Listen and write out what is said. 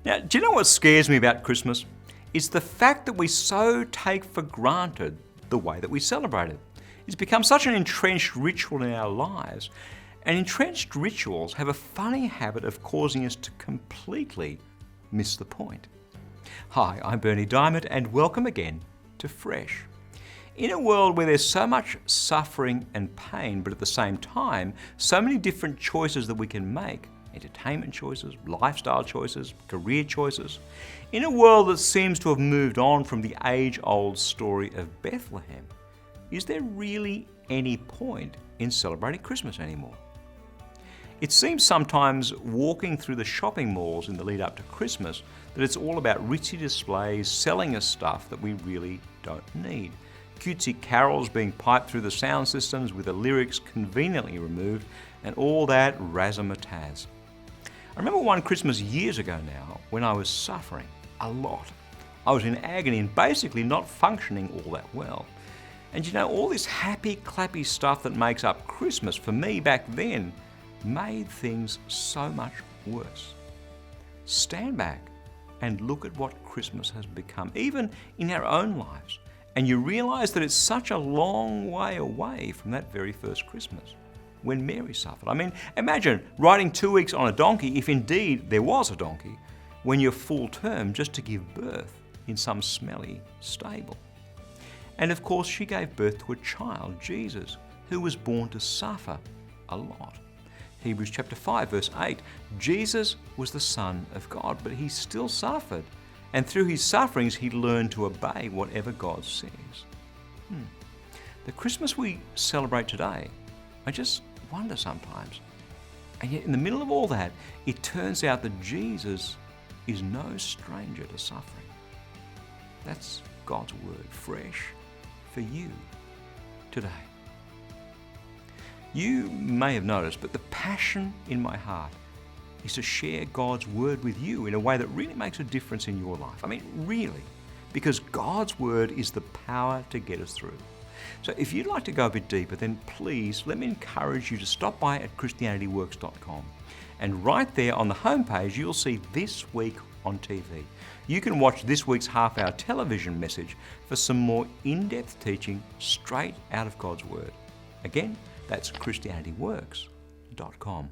Now, do you know what scares me about Christmas? It's the fact that we so take for granted the way that we celebrate it. It's become such an entrenched ritual in our lives. And entrenched rituals have a funny habit of causing us to completely miss the point. Hi, I'm Bernie Diamond and welcome again to Fresh. In a world where there's so much suffering and pain, but at the same time, so many different choices that we can make, entertainment choices, lifestyle choices, career choices, in a world that seems to have moved on from the age-old story of Bethlehem, is there really any point in celebrating Christmas anymore? It seems sometimes walking through the shopping malls in the lead up to Christmas that it's all about ritzy displays selling us stuff that we really don't need. Cutesy carols being piped through the sound systems with the lyrics conveniently removed and all that razzamatazz. I remember one Christmas years ago now when I was suffering a lot. I was in agony and basically not functioning all that well. And you know, all this happy clappy stuff that makes up Christmas for me back then made things so much worse. Stand back and look at what Christmas has become, even in our own lives, and you realize that it's such a long way away from that very first Christmas when Mary suffered. I mean, imagine riding 2 weeks on a donkey, if indeed there was a donkey, when you're full term just to give birth in some smelly stable. And of course, she gave birth to a child, Jesus, who was born to suffer a lot. Hebrews chapter 5, verse 8, Jesus was the Son of God, but he still suffered. And through his sufferings, he learned to obey whatever God says. The Christmas we celebrate today, I just wonder sometimes. And yet in the middle of all that, it turns out that Jesus is no stranger to suffering. That's God's word, fresh for you today. You may have noticed, but the passion in my heart is to share God's word with you in a way that really makes a difference in your life. I mean, really, because God's word is the power to get us through. So if you'd like to go a bit deeper, then please let me encourage you to stop by at ChristianityWorks.com. And right there on the homepage, you'll see This Week on TV. You can watch this week's half-hour television message for some more in-depth teaching straight out of God's word. Again, that's ChristianityWorks.com.